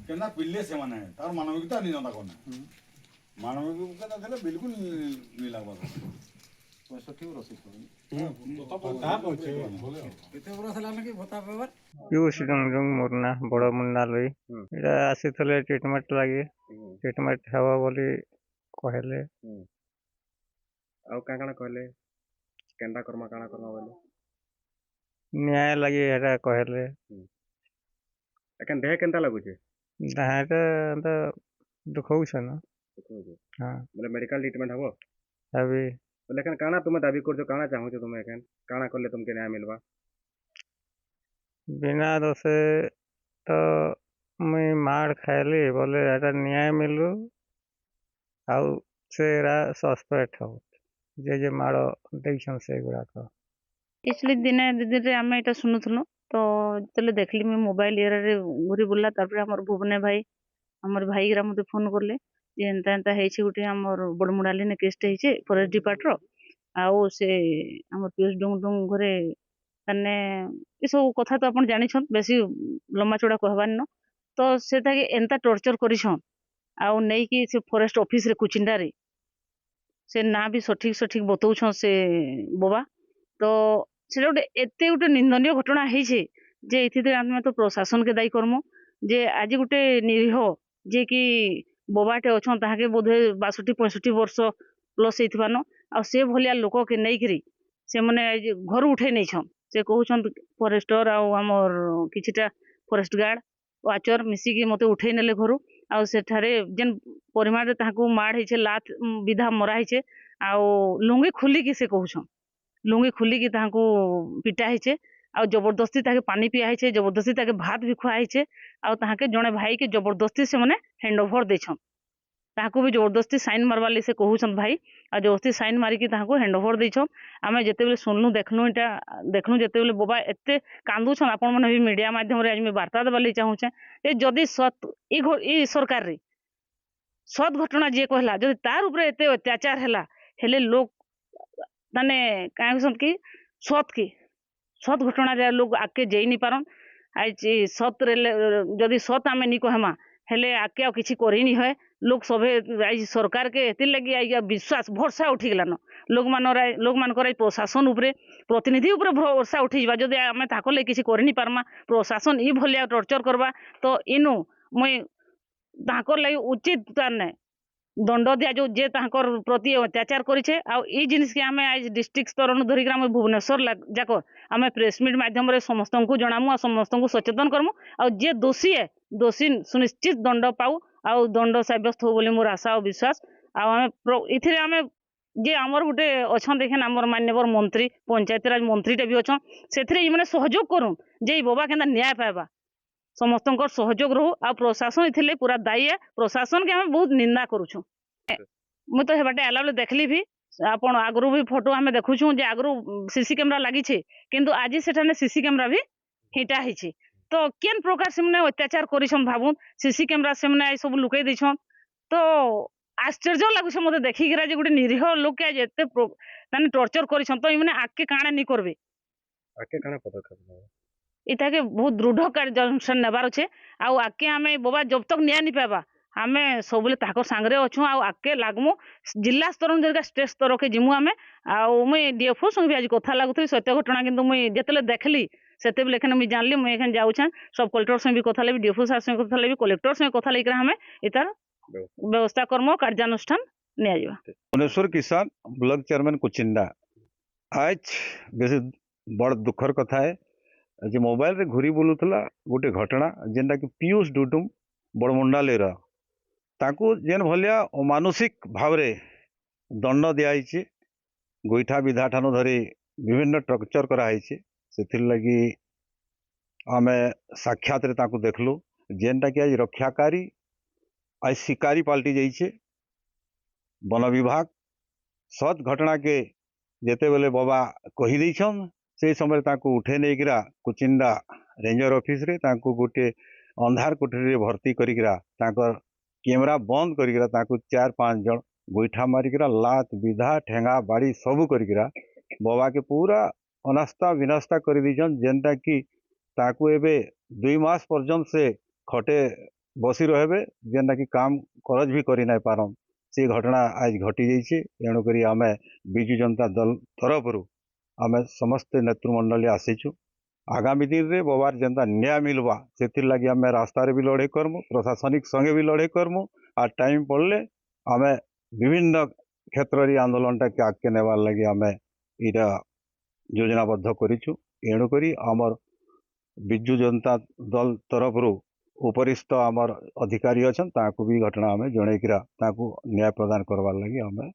କେନ୍ତା ପିଲେ ସେମାନେ ତାର ମାନବିକତା ନି ନତା କନେ ମାନବିକତା ଥିଲେ ବିଲକୁଲ ନି ଲାଗବା 65 ବର୍ଷ କେତେ ବର୍ଷ ହେଲା କି ଭତ୍ତା ପାଇବାର ପିୟୁଷ ରଞ୍ଜନ ମୋର ନା ବଡ଼ ମୁଣ୍ଡାଲଇ ଏଇଟା ଆସିଥିଲେ ଟ୍ରିଟମେଣ୍ଟ ଲାଗି ଟ୍ରିଟମେଣ୍ଟ ହେବ ବୋଲି କହିଲେ ଆଉ କାଣା କହିଲେ କେନ୍ତା କର୍ମା କାଣା କର୍ମା ବୋଲେ ନ୍ୟାୟ ଲାଗି ଏଇଟା କହିଲେ ଏଖାନ ଦେହ କେନ୍ତା ଲାଗୁଛେ ଏଇଟା ଏନ୍ତା ଦୁଖଉଛେ ନା ହଁ ବୋଲେ ମେଡିକାଲ ଟ୍ରିଟମେଣ୍ଟ ହବ ହେବି ବୋଲେ ଏଖାନ କାଣା ତୁମେ ଦାବି କରୁଛ କାଣା ଚାହୁଁଛ ତୁମେ ଏଖାନ କାଣା କଲେ ତୁମକେ ନ୍ୟାୟ ମିଲବା ବିନା ଦୋଷେ ତ ମୁଇଁ ମାଡ଼ ଖାଇଲି ବୋଲେ ଏଇଟା ନ୍ୟାୟ ମିଲୁ ଆଉ ସେରା ସସ୍ପେକ୍ଟ ହବ ଯେ ମାଡ଼ ଦେଇଛନ୍ ସେଗୁଡ଼ାକ एक्चुअली दिने दिदी आम यहाँ शुणुलु तो जो देखली मुझे मोबाइल ये घूरी बुला आम भुवने भाई आम भाई मत फोन कले एंता एंता गोटे आम बड़मुड़ाली केसटे फरेस्ट डिपार्ट आउ से आम पीयूष डुंग घरे मैंने ये सब कथा तो आप जानी बेसी लम्बा चौड़ा कहबार न तो से एंता टर्चर कर फरेस्ट ऑफिस रे कुचिंडा से ना भी सठिक सठिक बतौछन से बोबा तो सेटा गोटे एते गोटे निंदनीय घटना है जे इथे आम तो प्रशासन के दायी करमु जे आज गोटे निरीह जे कि बोबाटे अच्छा ताके बोधे 62-65 वर्ष प्लस होन आ से भलिया लोक के नहीं से मैंने घर उठे नहीं छन से कहउछन फॉरेस्टर आमर किछिटा फॉरेस्ट गार्ड वाचर मिसिकी मते उठे नेले घर आ सेठारे जेन परिमाण रे ताको मार हेछे लात विधा मरा हेछे आ लुंगी खुली की से कहउछन लुंगी खुलिकी पिटा हेचे आ जबरदस्ती ताके पानी पिया हेचे जबरदस्ती ताके भात भी खुआ हेचे आ ताके जने भाई के जबरदस्ती से माने हैंड ओवर देछन ताको भी जबरदस्ती साइन मारवाली से कहउछन भाई आ जबरदस्ती साइन मारिकी ताको हैंड ओवर देछन आमे जेते बेले सुनलु देखलु जेते बेले बोबा एते कांदुछन आपण माने भी मीडिया माध्यम रे आज मैं वार्ता देबाली चाहूछे ए जदी सत ई सरकार रे सत घटना जे कहला जदी तार ऊपर एते अत्याचार हैला हेले लोग माने कहसन कि सत घटना रे लोग आके जाई नहीं पारन आज सत रे जदी सत आमे नी कहमा हेले आके आ किछि करि नी होय लोग सभे आज सरकार के एति लगी आज विश्वास भरोसा उठी गेला न लोग मान कर प्रशासन उपरे प्रतिनिधि उपरे भरोसा उठी जबा जदी आमे ताको ले किछि करि नी पारमा प्रशासन ई भलिया टॉर्चर करबा तो इनु मई ताको ले उचित तार नै दंड दिया जो जे तांकर प्रति अत्याचार करिछे आ ई जिनिस के हमें आज डिस्ट्रिक्ट स्तर न धरिक हम भुवनेश्वर जाक आम प्रेस मीट माध्यम रे समस्त को जणामु आ समस्त को सचेतन करमु आ जे दोषी है दोषी सुनिश्चित दंड पाऊ आ दंड साब्यस्त हो बोली मोर आशा और विश्वास आ इथिरे आम जे आमर गोटे अच्छा देखें आमर मान्यवर मंत्री पंचायत राज मंत्रीटे भी अच्छा से मैंने सहयोग करूँ जे बोबा केन्ता न्याय पाइबा समस्त सहयोग रहू आ प्रशासन इथिले पूरा दायी है प्रशासन के हमें बहुत निंदा करुछु मुझे तो हेबाटे आला बेले देखली भी आपण आगरू भी फोटो हमें देखुछु जे आगरू सीसी कैमरा लगी छे किंतु आज सेठाने सीसी कैमरा भी हिटा हिचे तो केन प्रकार से मने अत्याचार करिछन भाबुन सीसी कैमरा से मने आई सब लुकाई दैछन तो आश्चर्य लागुछ मते देखि गिरा जे गुटे निरीह लोक के जेते माने टॉर्चर करिछन तो इमने आके काणे नी करबे आके काना पदक्षेप इताके बहुत दृढ़ कार्यानुष्ठान नेबार छे आ आके आमे बोबा जब तक न्याय नी पाबा आमे सबले ताको सांगरे अछु आ आके लागमु जिला स्तर जरिका स्टेट स्तर के जिमु आमे आ मुई डीएफओ संग भी आज कथा लागुथि सत्य घटना किंतु मुई जेतेले देखली सेते बेले एखन मुई जानली मुई एखन जाउछन सब कलेक्टर संग भी कथा लेबी डीएफओ सार संग कथा लेबी कलेक्टर संग कथा लेकर हमें इतार व्यवस्था कर्म कार्यानुष्ठान निया जिबा भुवनेश्वर किसान ब्लॉक चेयरमैन कुचिंडा आज बेस बड़ दुखर कथा है जे मोबाइल रे घुरी बुलुथला गोटे घटना जेनटा कि पीयूष डुडुम बड़मुंडालीर ताकू जेन भलिया अमानुषिक भाव रे दंड दिया गोईठा विधा ठानु धरी विभिन्न टर्चर कराई से लगी आमे साक्षात रे ताकू देखलु जेनटा कि आज रक्षाकारी आज शिकारी पाल्टी जाइए वन विभाग सत घटना के जेते बेले बाबा कही देछन से समय ताकू उठे नहीं गिरा कुचिंडा रेंजर ऑफिस रे ताकू गोटे अंधार कोठरी भर्ती करिकरा ताकर कैमरा बंद करिकरा ताकू 4-5 जन गोईठा मारिकरा लात विधा ठेंगा बाड़ी सबू करिकरा बाबा के पूरा अनास्था विनास्था कर दीछन जेनटा कि ତାକୁ ଏବେ 2 ମାସ ପର୍ଯ୍ୟନ୍ତ ସେ ଖଟେ ବସି ରହିବେ ଯେନ୍ଟାକି କାମ କରଜ ବି କରି ନାଇଁ ପାରନ୍ ସେ ଘଟଣା ଆଜ ଘଟି ଯାଇଛି। ଏଣୁକରି ଆମେ ବିଜୁ ଜନତା ଦଳ ତରଫରୁ ଆମେ ସମସ୍ତେ ନେତୃମଣ୍ଡଳୀ ଆସିଛୁ। ଆଗାମୀ ଦିନରେ ବବାର ଯେନ୍ତା ନ୍ୟାୟ ମିଲବା ସେଥିର୍ଲାଗି ଆମେ ରାସ୍ତାରେ ବି ଲଢ଼େଇ କରମୁ, ପ୍ରଶାସନିକ ସଙ୍ଗେ ବି ଲଢ଼େଇ କରମୁ। ଆର୍ ଟାଇମ୍ ପଡ଼ଲେ ଆମେ ବିଭିନ୍ନ କ୍ଷେତ୍ରରେ ଆନ୍ଦୋଳନଟାକେ ଆଗକେ ନେବାର୍ ଲାଗି ଆମେ ଇଟା ଯୋଜନାବଦ୍ଧ କରିଛୁ। ଏଣୁକରି ଆମର ବିଜୁ ଜନତା ଦଳ ତରଫରୁ ଉପରିସ୍ଥ ଆମର ଅଧିକାରୀ ଅଛନ୍ ତାଙ୍କୁ ବି ଘଟଣା ଆମେ ଜଣେଇକିରା ତାଙ୍କୁ ନ୍ୟାୟ ପ୍ରଦାନ କରବାର୍ ଲାଗି ଆମେ